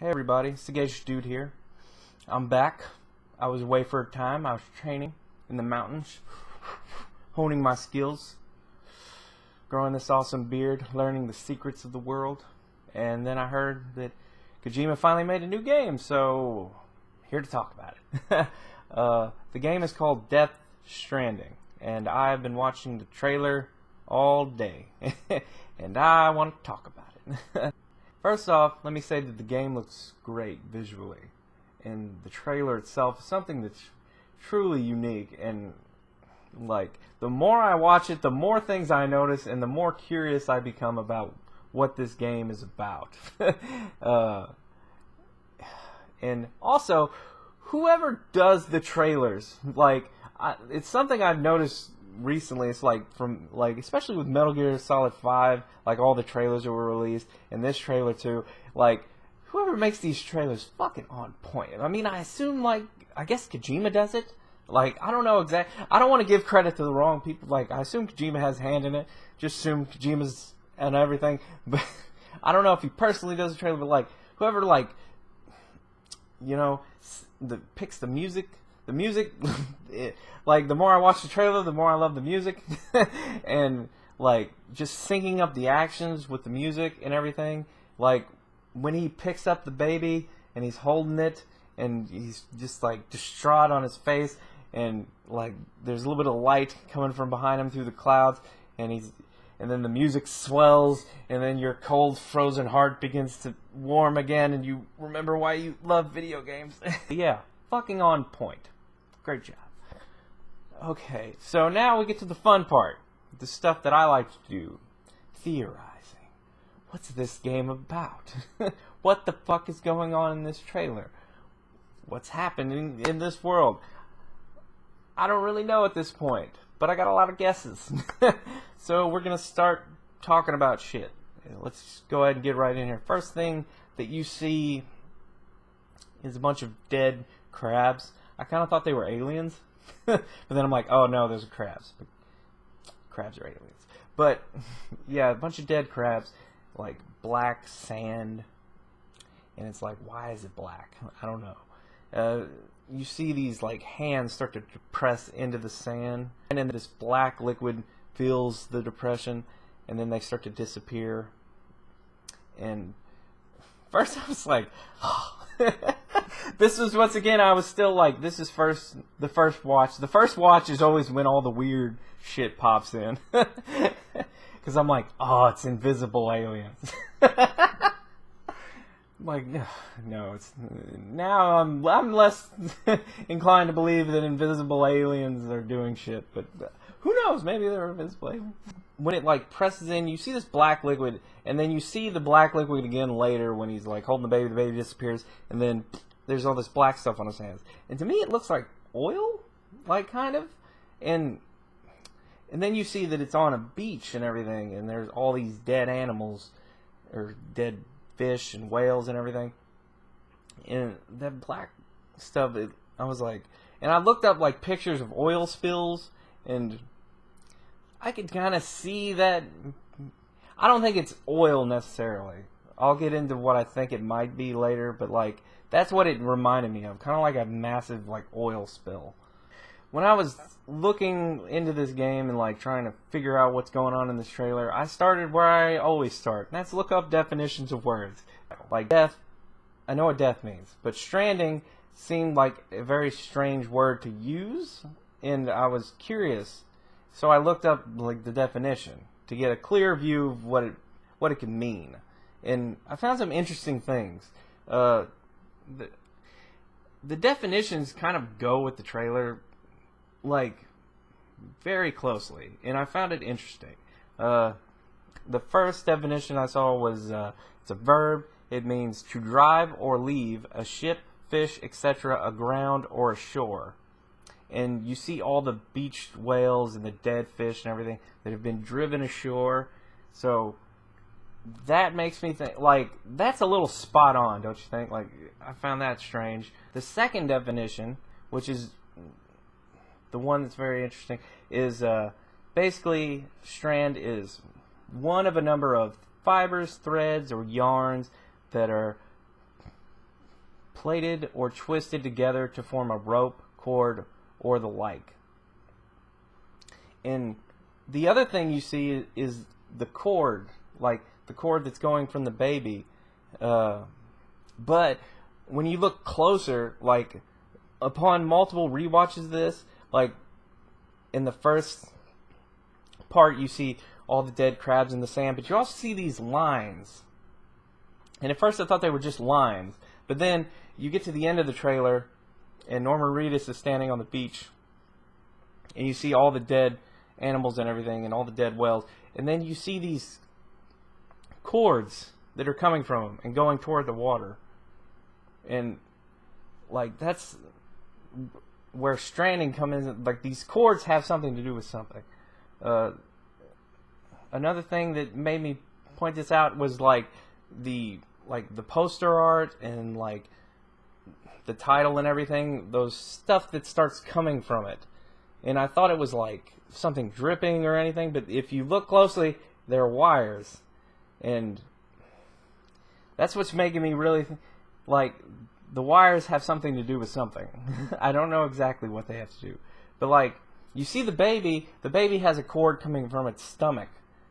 Hey everybody, Sagacious dude here. I'm back. I was away for a time. I was training in the mountains, honing my skills, growing this awesome beard, learning the secrets of the world. And then I heard that Kojima finally made a new game, so here to talk about it. The game is called Stranding, and I've been watching the trailer all day, and I want to talk about it. First off, let me say that the game looks great visually, and the trailer itself is something that's truly unique, and like, the more I watch it, the more things I notice, and the more curious I become about what this game is about. And also, whoever does the trailers, like, it's something I've noticed recently. It's like especially with Metal Gear Solid 5, like all the trailers that were released, and this trailer too, like, whoever makes these trailers fucking on point. I mean, I assume, like, I guess Kojima does it. Like, I don't know exactly. I don't want to give credit to the wrong people. Like, I assume Kojima has a hand in it. Just assume Kojima's and everything. But I don't know if he personally does the trailer, but like, whoever, like, you know, picks the music. The music, like, the more I watch the trailer, the more I love the music. And, like, just syncing up the actions with the music and everything. Like, when he picks up the baby and he's holding it and he's just, like, distraught on his face, and, like, there's a little bit of light coming from behind him through the clouds, and then the music swells, and then your cold, frozen heart begins to warm again, and you remember why you love video games. Yeah, fucking on point. Great job. Okay, so now we get to the fun part. The stuff that I like to do. Theorizing. What's this game about? What the fuck is going on in this trailer? What's happening in this world? I don't really know at this point, but I got a lot of guesses. So we're going to start talking about shit. Let's go ahead and get right in here. First thing that you see is a bunch of dead crabs. I kind of thought they were aliens, but then I'm like, oh no, those are crabs. But crabs are aliens. But yeah, a bunch of dead crabs, like black sand, and it's like, why is it black? I don't know. You see these, like, hands start to depress into the sand, and then this black liquid fills the depression, and then they start to disappear. And first I was like, oh. This was, once again, I was still like, this is the first watch. The first watch is always when all the weird shit pops in. Because I'm like, oh, it's invisible aliens. Like, no, it's, now I'm less inclined to believe that invisible aliens are doing shit, but who knows, maybe they're invisible aliens. When it, like, presses in, you see this black liquid, and then you see the black liquid again later when he's, like, holding the baby disappears, and then there's all this black stuff on his hands. And to me it looks like oil, like, kind of, and then you see that it's on a beach and everything, and there's all these dead animals, or dead fish and whales and everything, and that black stuff, I was like, and I looked up, like, pictures of oil spills, and I could kind of see that. I don't think it's oil necessarily. I'll get into what I think it might be later, but, like, that's what it reminded me of, kind of like a massive, like, oil spill. When I was looking into this game and, like, trying to figure out what's going on in this trailer, I started where I always start, and that's look up definitions of words. Like death, I know what death means, but stranding seemed like a very strange word to use, and I was curious, so I looked up, like, the definition to get a clear view of what it could mean, and I found some interesting things. The definitions kind of go with the trailer, like, very closely, and I found it interesting. The first definition I saw was, it's a verb. It means to drive or leave a ship, fish, etc. aground or ashore. And you see all the beached whales and the dead fish and everything that have been driven ashore. So that makes me think, like, that's a little spot on, don't you think? Like, I found that strange. The second definition, which is the one that's very interesting, is basically strand is one of a number of fibers, threads, or yarns that are plated or twisted together to form a rope, cord, or the like. And the other thing you see is the cord, like the cord that's going from the baby. But when you look closer, like upon multiple rewatches of this, like in the first part you see all the dead crabs in the sand, but you also see these lines. And at first I thought they were just lines, but then you get to the end of the trailer and Norman Reedus is standing on the beach and you see all the dead animals and everything and all the dead whales, and then you see these cords that are coming from them and going toward the water. And like that's where Stranding comes in. Like these cords have something to do with something. Another thing that made me point this out was like the poster art and like the title and everything, those stuff that starts coming from it. And I thought it was like something dripping or anything, but if you look closely, they're wires. And that's what's making me really like the wires have something to do with something. I don't know exactly what they have to do. But like you see the baby has a cord coming from its stomach.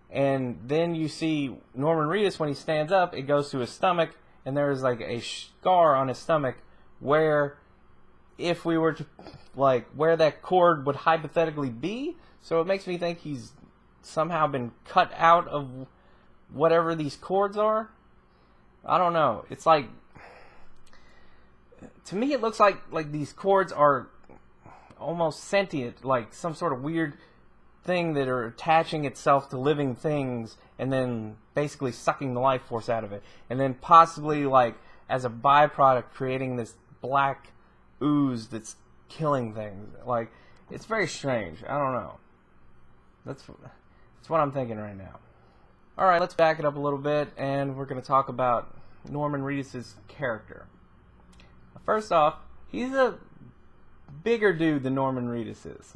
And then you see Norman Reedus, when he stands up, it goes to his stomach, and there's like a scar on his stomach where, if we were to, like, where that cord would hypothetically be. So it makes me think he's somehow been cut out of whatever these cords are. I don't know. It's like, to me it looks like these cords are almost sentient, like some sort of weird thing that are attaching itself to living things and then basically sucking the life force out of it, and then possibly like as a byproduct creating this black ooze that's killing things. Like, it's very strange. I don't know. That's what I'm thinking right now. Alright, let's back it up a little bit and we're going to talk about Norman Reedus' character. First off, he's a bigger dude than Norman Reedus is.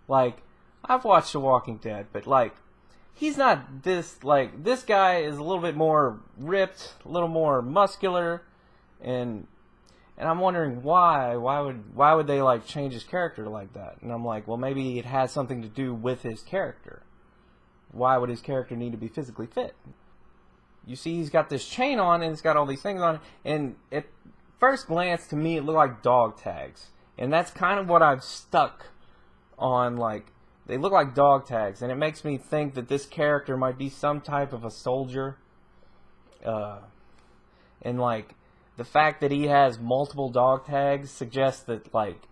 Like, I've watched The Walking Dead, but like, he's not this, like, this guy is a little bit more ripped, a little more muscular, and I'm wondering why would they like change his character like that? And I'm like, well, maybe it has something to do with his character. Why would his character need to be physically fit? You see he's got this chain on and it's got all these things on it, and at first glance to me it looked like dog tags. And that's kind of what I've stuck on, like, they look like dog tags, and it makes me think that this character might be some type of a soldier. And like, the fact that he has multiple dog tags suggests that like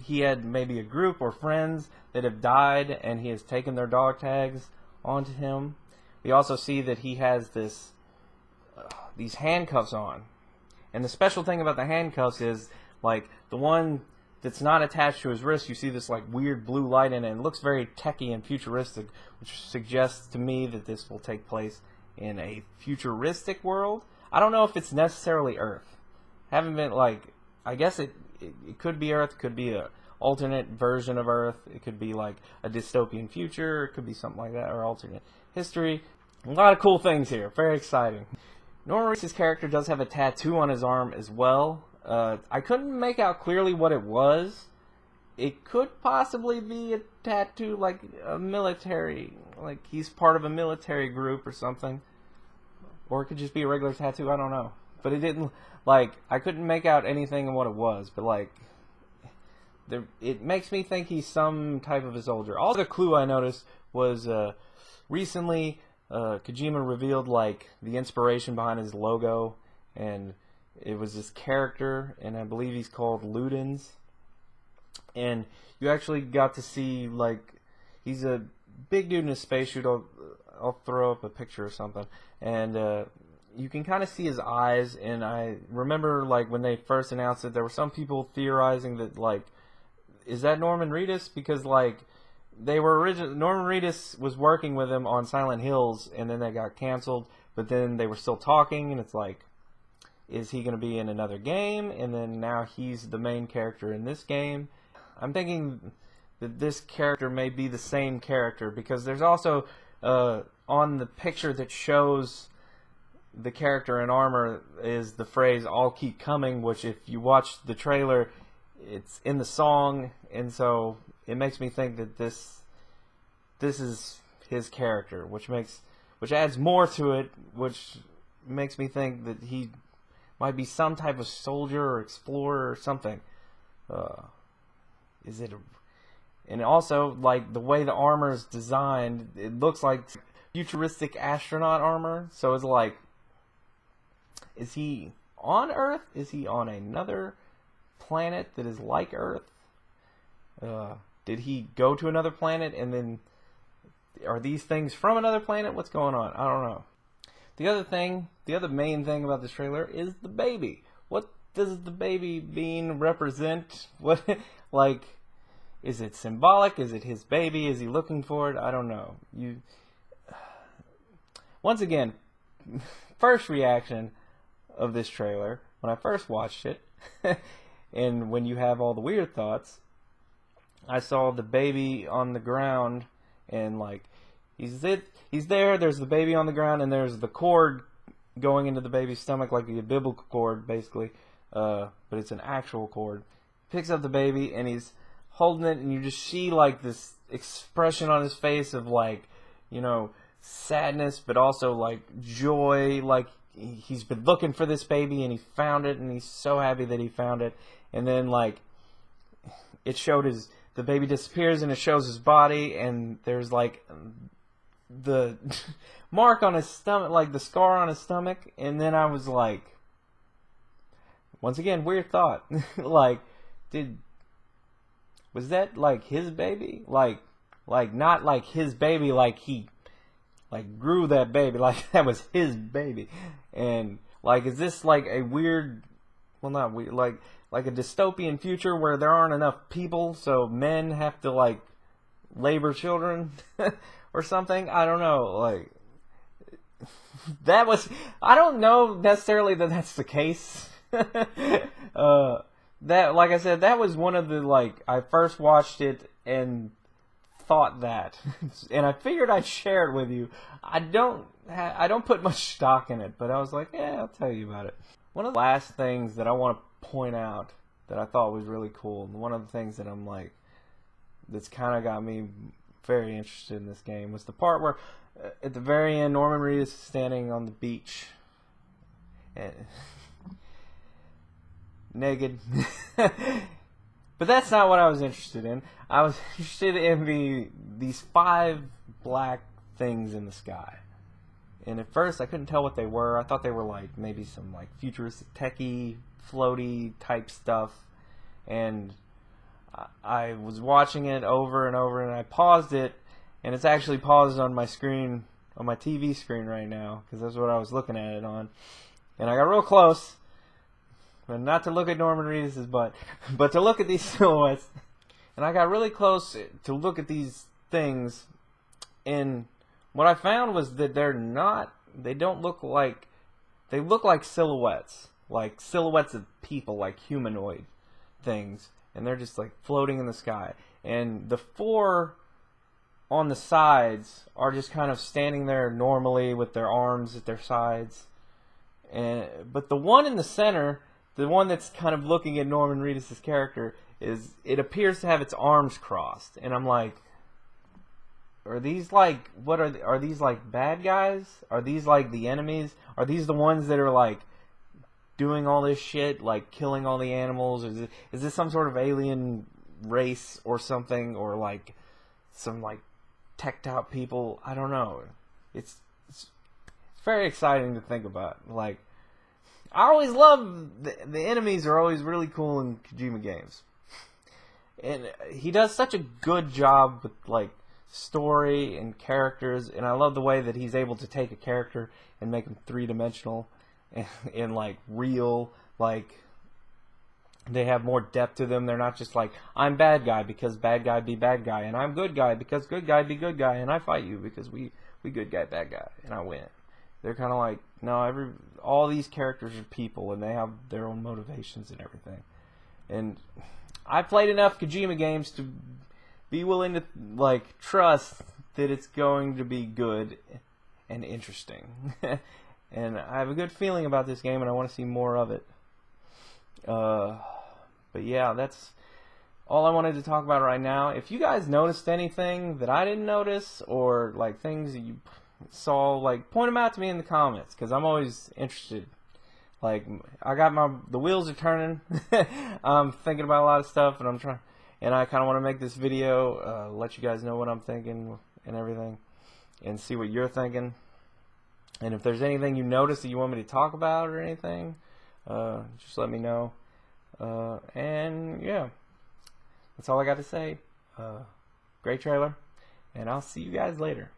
he had maybe a group or friends that have died and he has taken their dog tags onto him. We also see that he has these handcuffs on. And the special thing about the handcuffs is, like, the one that's not attached to his wrist, you see this like weird blue light in it, and it looks very techy and futuristic, which suggests to me that this will take place in a futuristic world. I don't know if it's necessarily Earth. Haven't been, like, I guess it could be Earth, it could be a alternate version of Earth, it could be like a dystopian future, it could be something like that, or alternate history. A lot of cool things here, very exciting. Norman Reedus' character does have a tattoo on his arm as well. I couldn't make out clearly what it was. It could possibly be a tattoo, like a military, like he's part of a military group or something. Or it could just be a regular tattoo, I don't know. But it didn't, like, I couldn't make out anything of what it was, but like, it makes me think he's some type of a soldier. Also, the clue I noticed was, recently, Kojima revealed, like, the inspiration behind his logo, and it was this character, and I believe he's called Ludens. And you actually got to see, like, he's a big dude in a spacesuit. I'll throw up a picture or something. And you can kind of see his eyes, and I remember, like, when they first announced it, there were some people theorizing that, like, is that Norman Reedus? Because, like, Norman Reedus was working with him on Silent Hills, and then they got canceled, but then they were still talking, and it's like, is he going to be in another game? And then now he's the main character in this game. I'm thinking that this character may be the same character, because there's also, on the picture that shows the character in armor is the phrase "I'll keep coming," which if you watch the trailer, it's in the song, and so it makes me think that this is his character, which adds more to it, which makes me think that he might be some type of soldier or explorer or something. Is it? And also, like, the way the armor is designed, it looks like futuristic astronaut armor. So it's like, is he on Earth? Is he on another planet that is like Earth? Did he go to another planet and then are these things from another planet? What's going on? I don't know. The other main thing about this trailer is the baby. What does the baby being represent? What, like, is it symbolic? Is it his baby? Is he looking for it? I don't know. Once again, first reaction of this trailer when I first watched it, and when you have all the weird thoughts, I saw the baby on the ground, and like he's there. There's the baby on the ground, and there's the cord going into the baby's stomach, like a biblical cord, basically. But it's an actual cord. Picks up the baby, and he's holding it, and you just see like this expression on his face of like, sadness, but also like joy. Like he's been looking for this baby, and he found it, and he's so happy that he found it. And then like the baby disappears, and it shows his body, and there's like the mark on his stomach, like the scar on his stomach. And then I was like, once again, weird thought. Like, was that like his baby? Like not like his baby, like he like grew that baby, like that was his baby. And like, is this like a weird, well, not weird, like a dystopian future where there aren't enough people, so men have to like labor children or something? I don't know. Like, I don't know necessarily that that's the case. That, like I said, that was one of the, like, I first watched it and thought that, and I figured I'd share it with you. I don't put much stock in it, but I was like, yeah, I'll tell you about it. One of the last things that I want to point out that I thought was really cool, and one of the things that I'm like, that's kind of got me very interested in this game, was the part where at the very end, Norman Reedus is standing on the beach and naked. But that's not what I was interested in. I was interested in these 5 black things in the sky. And at first I couldn't tell what they were. I thought they were like maybe some like futuristic techie, floaty type stuff. And I was watching it over and over, and I paused it, and it's actually paused on my screen, on my TV screen right now, because that's what I was looking at it on. And I got real close, but not to look at Norman Reedus' butt, but to look at these silhouettes. And I got really close to look at these things, and what I found was that they look like silhouettes of people, like humanoid things, and they're just like floating in the sky. And the 4 on the sides are just kind of standing there normally with their arms at their sides. But the one in the center, the one that's kind of looking at Norman Reedus' character, it appears to have its arms crossed. And I'm like, are these like, are these like bad guys? Are these like the enemies? Are these the ones that are like doing all this shit, like killing all the animals? Is this some sort of alien race or something, or like some like teched out people? I don't know. It's very exciting to think about. Like, I always love the enemies are always really cool in Kojima games, and he does such a good job with like story and characters. And I love the way that he's able to take a character and make him 3-dimensional and like real, like they have more depth to them. They're not just like, I'm bad guy because bad guy be bad guy, and I'm good guy because good guy be good guy, and I fight you because we good guy bad guy and I win. They're kind of like, no, all these characters are people, and they have their own motivations and everything. And I've played enough Kojima games to be willing to like trust that it's going to be good and interesting. and I have a good feeling about this game, and I want to see more of it. But yeah, that's all I wanted to talk about right now. If you guys noticed anything that I didn't notice, or like things that you saw, like point them out to me in the comments, because I'm always interested. Like, I got the wheels are turning. I'm thinking about a lot of stuff, and I kind of want to make this video, let you guys know what I'm thinking and everything, and see what you're thinking. And if there's anything you notice that you want me to talk about or anything, just let me know. And yeah, that's all I got to say. Great trailer, and I'll see you guys later.